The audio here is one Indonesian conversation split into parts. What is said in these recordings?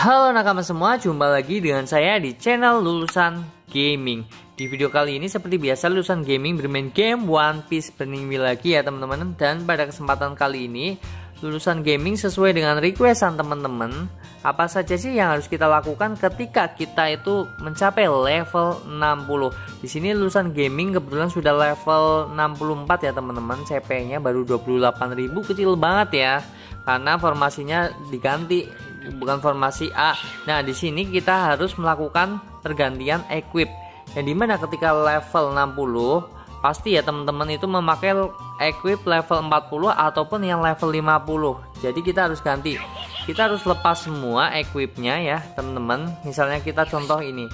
Halo nakama semua, jumpa lagi dengan saya di channel Lulusan Gaming. Di video kali ini seperti biasa Lulusan Gaming bermain game One Piece Burning Wheel lagi ya teman-teman. Dan pada kesempatan kali ini Lulusan Gaming sesuai dengan requestan teman-teman, apa saja sih yang harus kita lakukan ketika kita itu mencapai level 60. Di sini Lulusan Gaming kebetulan sudah level 64 ya teman-teman. CP-nya baru 28.000, kecil banget ya. Karena formasinya diganti, bukan formasi A. Nah, di sini kita harus melakukan pergantian equip. Yang dimana ketika level 60 pasti ya teman-teman itu memakai equip level 40 ataupun yang level 50. Jadi kita harus ganti. Kita harus lepas semua equipnya ya teman-teman. Misalnya kita contoh ini,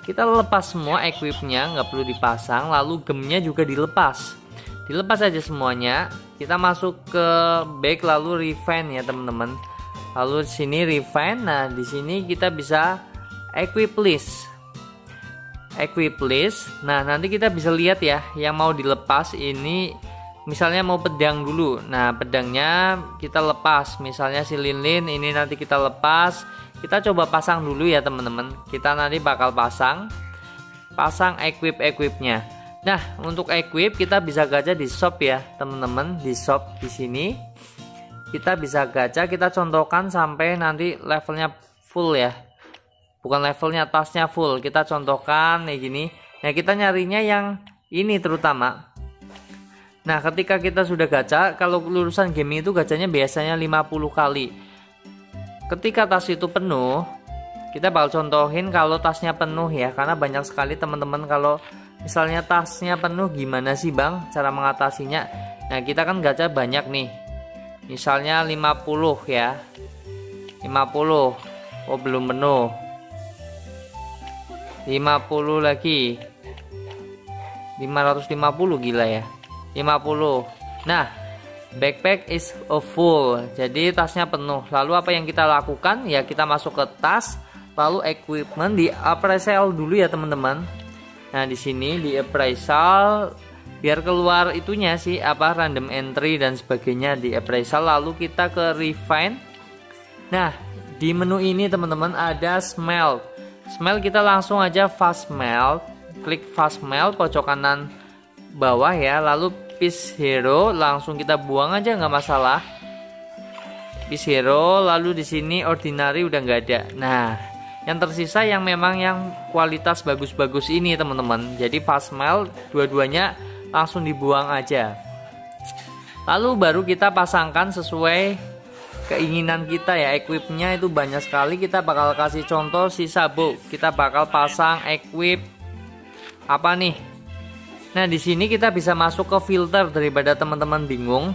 kita lepas semua equipnya, nggak perlu dipasang. Lalu gemnya juga dilepas aja semuanya. Kita masuk ke back lalu refine ya teman-teman. Lalu di sini refine. Nah, di sini kita bisa equip list. Nah, nanti kita bisa lihat ya yang mau dilepas ini. Misalnya mau pedang dulu. Nah, pedangnya kita lepas. Misalnya si lilin ini nanti kita lepas. Kita coba pasang dulu ya teman-teman. Kita nanti bakal pasang equipnya. Nah, untuk equip kita bisa gacha di shop ya teman-teman. Di shop di sini kita bisa gacha, kita contohkan sampai nanti levelnya full ya, bukan levelnya, tasnya full. Kita contohkan kayak gini. Nah, kita nyarinya yang ini terutama. Nah, ketika kita sudah gacha, kalau Lulusan Gaming itu gacanya biasanya 50 kali. Ketika tas itu penuh, kita bakal contohin kalau tasnya penuh ya, karena banyak sekali teman-teman kalau misalnya tasnya penuh gimana sih bang cara mengatasinya. Nah, kita kan gacha banyak nih. Misalnya 50 ya. 50. Oh, belum penuh. 50 lagi. 550, gila ya. 50. Nah, backpack is full. Jadi tasnya penuh. Lalu apa yang kita lakukan? Ya kita masuk ke tas, lalu equipment di appraisal dulu ya teman-teman. Nah, di sini di appraisal biar keluar itunya sih apa random entry dan sebagainya di appraisal. Lalu kita ke refine. Nah, di menu ini teman-teman ada smelt. Smelt kita langsung aja fast melt. Klik fast melt pojok kanan bawah ya. Lalu piece hero langsung kita buang aja, nggak masalah. Piece hero, lalu di sini ordinary udah nggak ada. Nah, yang tersisa yang memang yang kualitas bagus-bagus ini teman-teman. Jadi fast melt dua-duanya langsung dibuang aja. Lalu baru kita pasangkan sesuai keinginan kita ya. Equipnya itu banyak sekali. Kita bakal kasih contoh si sabuk. Kita bakal pasang equip apa nih? Nah, di sini kita bisa masuk ke filter daripada teman-teman bingung.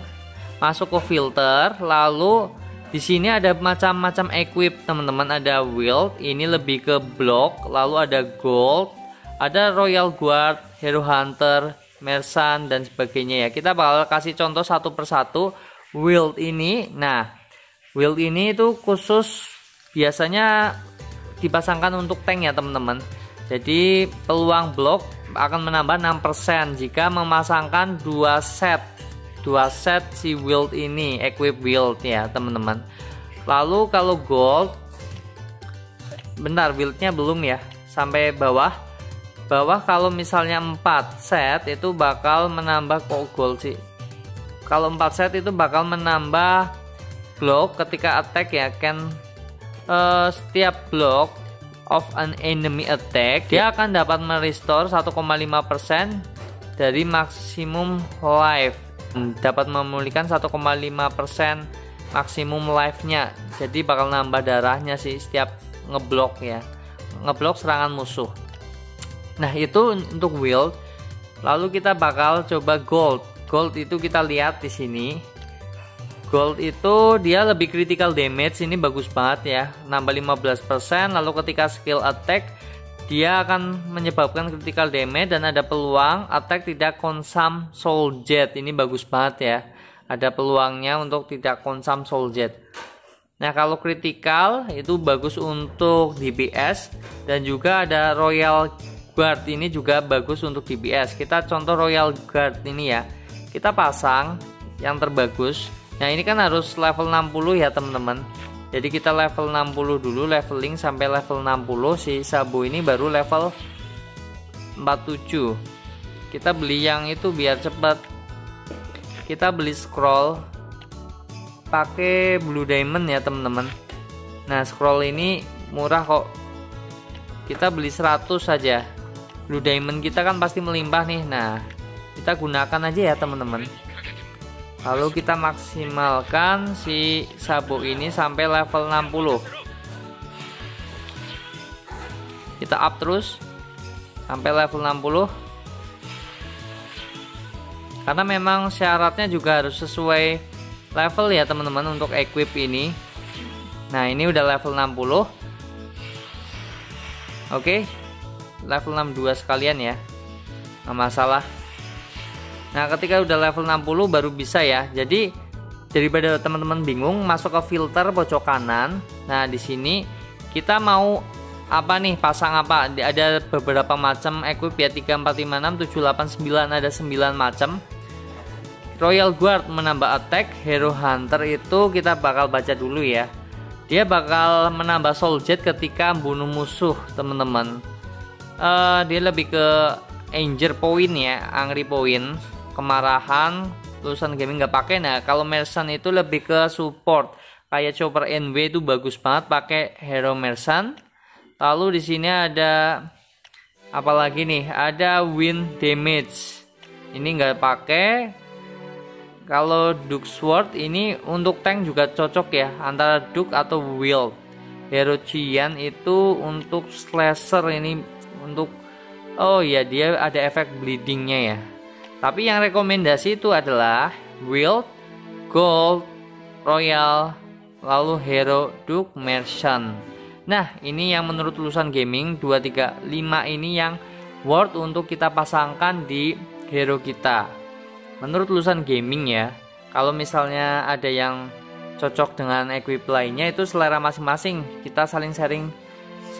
Masuk ke filter, lalu di sini ada macam-macam equip teman-teman. Ada wild, ini lebih ke block. Lalu ada gold, ada royal guard, hero hunter, merchant dan sebagainya ya. Kita bakal kasih contoh satu persatu. Wild ini, nah wild ini itu khusus biasanya dipasangkan untuk tank ya teman-teman. Jadi peluang block akan menambah 6% jika memasangkan dua set si wild ini, equip wild ya teman-teman. Lalu kalau gold, bentar, wildnya belum ya, sampai bawah kalau misalnya 4 set itu bakal menambah gold sih. Kalau 4 set itu bakal menambah block ketika attack ya, setiap block of an enemy attack dia akan dapat merestore 1,5% dari maksimum life. Dapat memulihkan 1,5% maksimum life-nya. Jadi bakal nambah darahnya sih setiap ngeblok ya. Ngeblok serangan musuh. Nah, itu untuk wild. Lalu kita bakal coba gold. Gold itu kita lihat di sini. Gold itu dia lebih critical damage, ini bagus banget ya. Nambah 15%. Lalu ketika skill attack dia akan menyebabkan critical damage dan ada peluang attack tidak consume soul jet. Ini bagus banget ya. Ada peluangnya untuk tidak consume soul jet. Nah, kalau critical itu bagus untuk DPS dan juga ada royal guard, ini juga bagus untuk DPS. Kita contoh royal guard ini ya. Kita pasang yang terbagus. Nah, ini kan harus level 60 ya teman-teman. Jadi kita level 60 dulu, leveling sampai level 60. Si Sabo ini baru level 47. Kita beli yang itu biar cepet. Kita beli scroll pakai blue diamond ya teman-teman. Nah scroll ini murah kok, kita beli 100 saja. Blue diamond kita kan pasti melimpah nih. Nah kita gunakan aja ya teman-teman. Lalu kita maksimalkan si Sabo ini sampai level 60. Kita up terus sampai level 60. Karena memang syaratnya juga harus sesuai level ya teman-teman untuk equip ini. Nah ini udah level 60. Oke, level 62 sekalian ya, nggak masalah. Nah ketika udah level 60 baru bisa ya. Jadi daripada teman-teman bingung masuk ke filter pojok kanan. Nah di sini kita mau apa nih, pasang apa? Ada beberapa macam equip ya, 3, 4, 5, 6, 7, 8, 9, ada 9 macam. Royal Guard menambah attack, Hero Hunter itu kita bakal baca dulu ya. Dia bakal menambah soul jet ketika bunuh musuh teman-teman. Dia lebih ke anger point ya, angry point, kemarahan. Lulusan gaming nggak pakai. Nah kalau Merchant itu lebih ke support, kayak Chopper NW itu bagus banget pakai Hero Merchant. Lalu di sini ada apa lagi nih? Ada wind damage. Ini nggak pakai. Kalau Duke Sword ini untuk tank juga cocok ya, antara Duke atau Wild. Hero Cian itu untuk slasher, ini untuk oh ya dia ada efek bleedingnya ya. Tapi yang rekomendasi itu adalah Wild, Gold, Royal, lalu Hero, Duke, Merchant. Nah ini yang menurut lulusan gaming 2, 3, 5 ini yang worth untuk kita pasangkan di hero kita. Menurut lulusan gaming ya. Kalau misalnya ada yang cocok dengan equip lainnya itu selera masing-masing. Kita saling sharing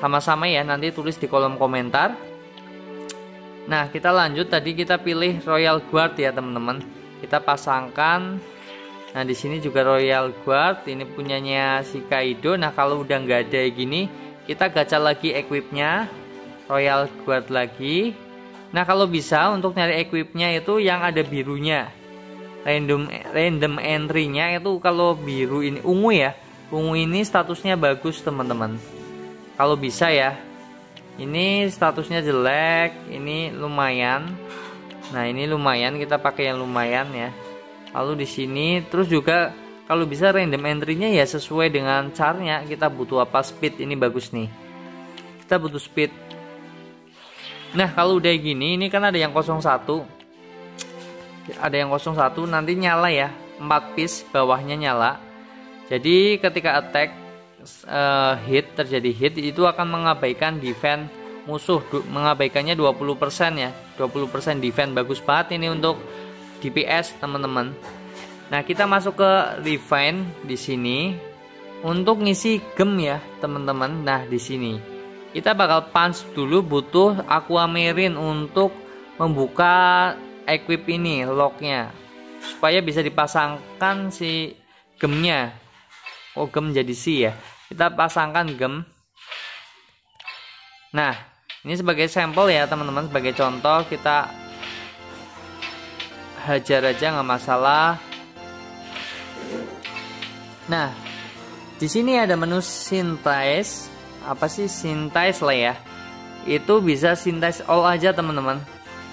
sama-sama ya, nanti tulis di kolom komentar. Nah kita lanjut, tadi kita pilih Royal Guard ya teman-teman. Kita pasangkan. Nah di sini juga Royal Guard, ini punyanya si Kaido. Nah kalau udah nggak ada gini, kita gacha lagi equipnya, Royal Guard lagi. Nah kalau bisa untuk nyari equipnya itu yang ada birunya, random entry-nya itu kalau biru ini, ungu ya, ungu ini statusnya bagus teman-teman. Kalau bisa ya, ini statusnya jelek, ini lumayan. Nah ini lumayan, kita pakai yang lumayan ya. Lalu di sini terus juga kalau bisa random entry-nya ya sesuai dengan caranya. Kita butuh apa, speed, ini bagus nih. Kita butuh speed. Nah kalau udah gini, ini kan ada yang 01. Ada yang 01 nanti nyala ya, 4 piece bawahnya nyala. Jadi ketika attack hit, terjadi hit, itu akan mengabaikan defense musuh, mengabaikannya 20% ya, 20% defense. Bagus banget ini untuk DPS teman-teman. Nah kita masuk ke refine di sini untuk ngisi gem ya teman-teman. Nah di sini kita bakal punch dulu, butuh Aquamarine untuk membuka equip ini, locknya, supaya bisa dipasangkan si gemnya. Oh gem jadi si ya, kita pasangkan gem. Nah ini sebagai sampel ya teman-teman, sebagai contoh kita hajar aja nggak masalah. Nah di sini ada menu synthesize. Apa sih synthesize lah ya, itu bisa synthesize all aja teman-teman.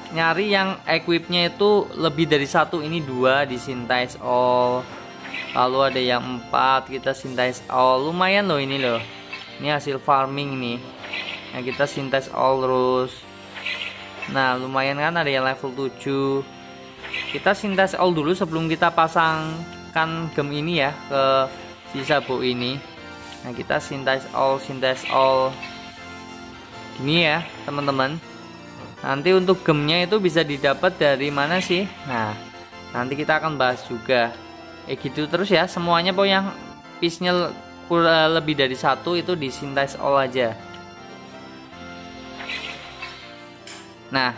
Nyari yang equipnya itu lebih dari 1, ini 2 di synthesize all. Lalu ada yang 4, kita synthesize all. Lumayan loh ini loh, ini hasil farming nih. Nah kita synthesize all terus. Nah lumayan kan, ada yang level 7. Kita synthesize all dulu sebelum kita pasangkan gem ini ya ke si Sabo ini. Nah kita synthesize all gini ya teman-teman. Nanti untuk gemnya itu bisa didapat dari mana sih? Nah nanti kita akan bahas juga. Gitu terus ya, semuanya pokoknya yang piece-nya lebih dari 1 itu di synthesize all aja. Nah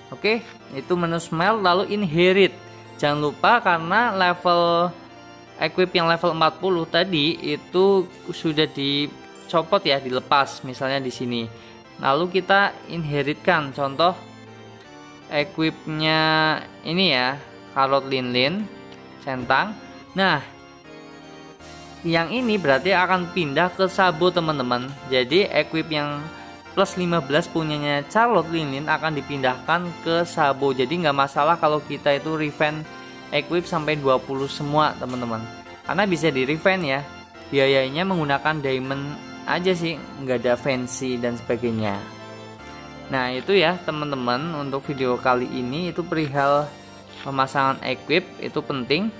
oke, itu menu smell. Lalu inherit, jangan lupa karena level equip yang level 40 tadi itu sudah dicopot ya, dilepas misalnya di sini. Lalu kita inheritkan, contoh equipnya ini ya, Carrot Lin centang. Nah, yang ini berarti akan pindah ke Sabo teman-teman. Jadi equip yang plus 15 punyanya Charlotte Lin akan dipindahkan ke Sabo. Jadi nggak masalah kalau kita itu revamp equip sampai 20 semua teman-teman, karena bisa di revamp ya. Biayanya menggunakan diamond aja sih, nggak ada fancy dan sebagainya. Nah itu ya teman-teman, untuk video kali ini itu perihal pemasangan equip itu penting.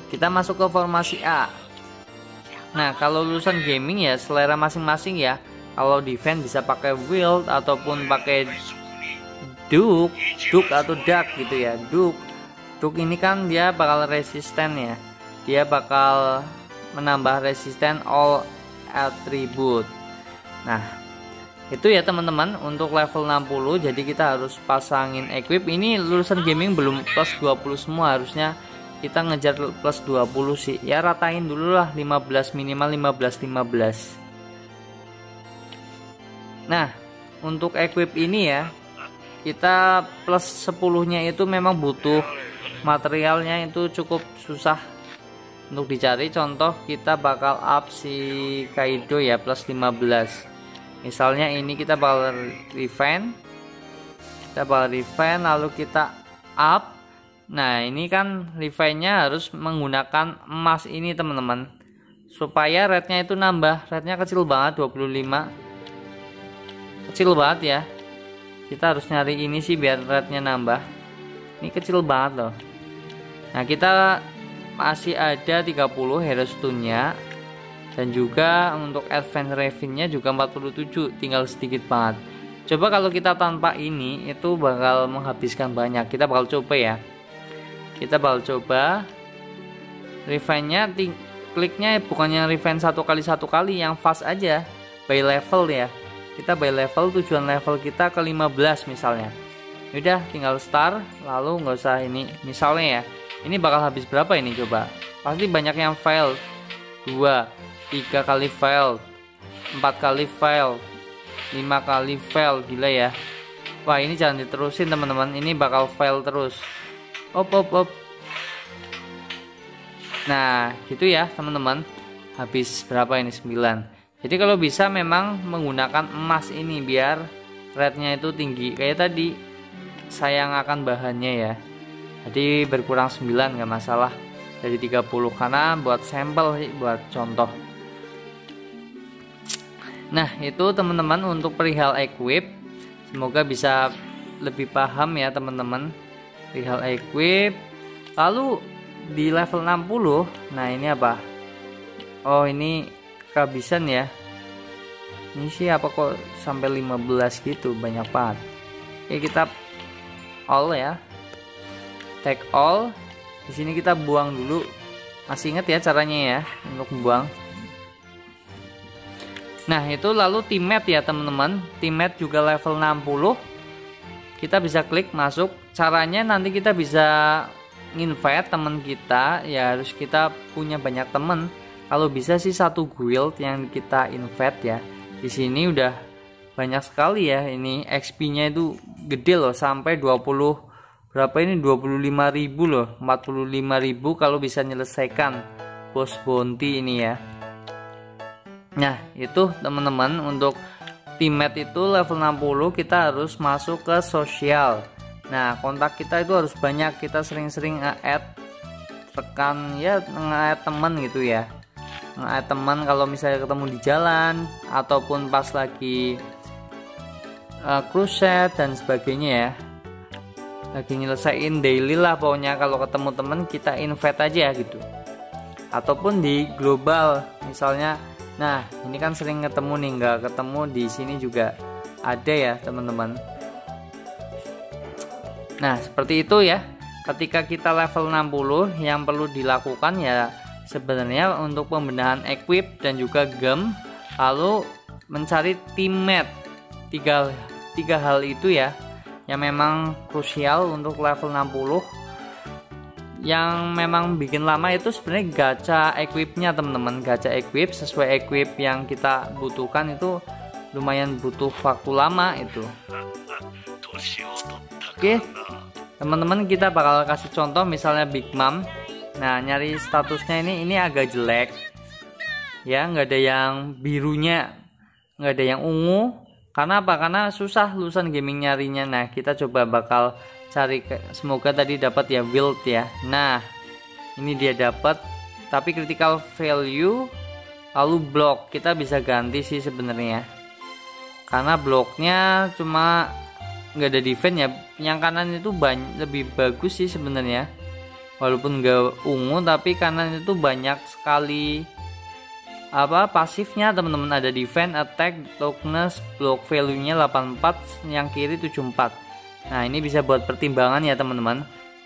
Kita masuk ke formasi A. Nah kalau lulusan gaming ya selera masing-masing ya. Kalau defense bisa pakai wild ataupun pakai duke atau duck gitu ya. Duke ini kan dia bakal resisten ya. Dia bakal menambah resisten all attribute. Nah itu ya teman-teman untuk level 60. Jadi kita harus pasangin equip. Ini lulusan gaming belum plus 20 semua, harusnya kita ngejar plus 20 sih ya, ratain dulu lah 15 minimal 15. Nah untuk equip ini ya, kita plus 10 nya itu memang butuh materialnya, itu cukup susah untuk dicari. Contoh kita bakal up si Kaido ya plus 15. Misalnya ini kita bakal refine, lalu kita up. Nah ini kan refine-nya harus menggunakan emas ini teman-teman, supaya rate-nya itu nambah. Rate-nya kecil banget, 25, kecil banget ya. Kita harus nyari ini sih biar rate-nya nambah. Ini kecil banget loh. Nah kita masih ada 30 hero stone-nya, dan juga untuk advance revenue-nya juga 47, tinggal sedikit banget. Coba kalau kita tanpa ini itu bakal menghabiskan banyak. Kita bakal coba ya. Kita bakal coba refine-nya, kliknya bukannya refine satu kali yang fast aja, by level ya. Kita by level, tujuan level kita ke 15 misalnya. Udah tinggal start, lalu nggak usah ini. Misalnya ya, ini bakal habis berapa ini coba? Pasti banyak yang fail. 2, 3 kali fail, 4 kali fail, 5 kali fail, gila ya. Wah ini jangan diterusin teman-teman, ini bakal fail terus. Op. Nah gitu ya teman-teman, habis berapa ini 9. Jadi kalau bisa memang menggunakan emas ini biar rate-nya itu tinggi. Kayak tadi sayang akan bahannya ya, jadi berkurang 9 nggak masalah dari 30, karena buat sampel sih, buat contoh. Nah itu teman-teman untuk perihal equip, semoga bisa lebih paham ya teman-teman perihal equip. Lalu di level 60, nah ini apa? Oh ini kehabisan ya. Ini sih apa kok sampai 15 gitu, banyak banget. Oke kita all ya, take all. Di sini kita buang dulu. Masih ingat ya caranya ya untuk buang. Nah itu lalu teammate ya teman-teman, teammate juga level 60. Kita bisa klik masuk. Caranya nanti kita bisa invite teman kita ya, harus kita punya banyak teman. Kalau bisa sih satu guild yang kita invite ya. Di sini udah banyak sekali ya, ini XP-nya itu gede loh, sampai 20 berapa ini, 25.000 loh, 45.000 kalau bisa menyelesaikan boss bounty ini ya. Nah itu teman-teman untuk teammate itu level 60, kita harus masuk ke sosial. Nah kontak kita itu harus banyak, kita sering-sering nge-add rekan ya, nge-add teman gitu ya, nge-add teman kalau misalnya ketemu di jalan ataupun pas lagi crusade dan sebagainya ya, lagi nyelesain daily lah pokoknya. Kalau ketemu teman kita invite aja gitu, ataupun di global misalnya. Nah ini kan sering ketemu nih, nggak ketemu di sini juga ada ya teman-teman. Nah seperti itu ya, ketika kita level 60 yang perlu dilakukan ya sebenarnya untuk pembenahan equip dan juga gem, lalu mencari teammate. Tiga hal itu ya yang memang krusial untuk level 60. yang memang bikin lama itu sebenarnya gacha equipnya teman-teman. Gacha equip sesuai equip yang kita butuhkan itu lumayan butuh waktu lama itu. Oke teman-teman, kita bakal kasih contoh misalnya Big Mom. Nah, nyari statusnya ini agak jelek ya, nggak ada yang birunya, nggak ada yang ungu. Karena apa? Karena susah Lusan Gaming nyarinya. Nah, kita coba bakal cari, semoga tadi dapat ya wild ya. Nah, ini dia dapat, tapi critical value lalu block kita bisa ganti sih sebenarnya, karena bloknya cuma nggak ada defense ya. Yang kanan itu lebih bagus sih sebenarnya, walaupun nggak ungu tapi kanan itu banyak sekali pasifnya teman-teman. Ada defense, attack, toughness, block value nya 84, yang kiri 74. Nah, ini bisa buat pertimbangan ya teman-teman.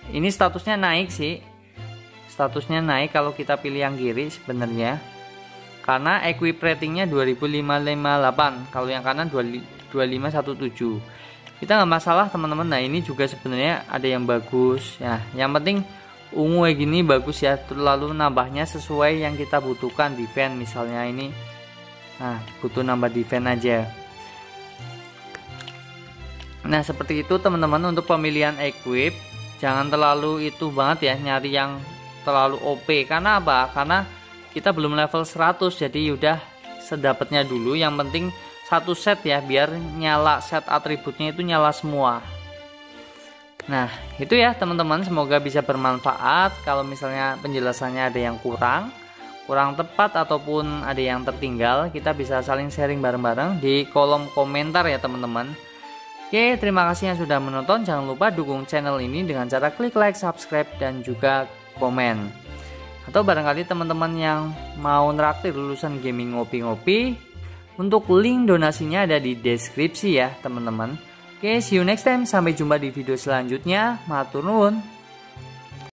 Ini statusnya naik sih, statusnya naik kalau kita pilih yang kiri sebenarnya, karena equip ratingnya 2558, kalau yang kanan 2517. Kita nggak masalah teman-teman. Nah, ini juga sebenarnya ada yang bagus ya, yang penting ungu kayak gini bagus ya, lalu nambahnya sesuai yang kita butuhkan. Defense misalnya ini, nah butuh nambah defense aja. Nah, seperti itu teman-teman untuk pemilihan equip. Jangan terlalu itu banget ya, nyari yang terlalu OP. Karena apa? Karena kita belum level 100, jadi udah sedapatnya dulu. Yang penting satu set ya, biar nyala set atributnya itu nyala semua. Nah, itu ya teman-teman, semoga bisa bermanfaat. Kalau misalnya penjelasannya ada yang kurang tepat ataupun ada yang tertinggal, kita bisa saling sharing bareng-bareng di kolom komentar ya teman-teman. Oke, terima kasih yang sudah menonton. Jangan lupa dukung channel ini dengan cara klik like, subscribe, dan juga komen. Atau barangkali teman-teman yang mau neraktir Lulusan Gaming ngopi-ngopi, untuk link donasinya ada di deskripsi ya teman-teman. Oke, see you next time. Sampai jumpa di video selanjutnya. Matur nuwun.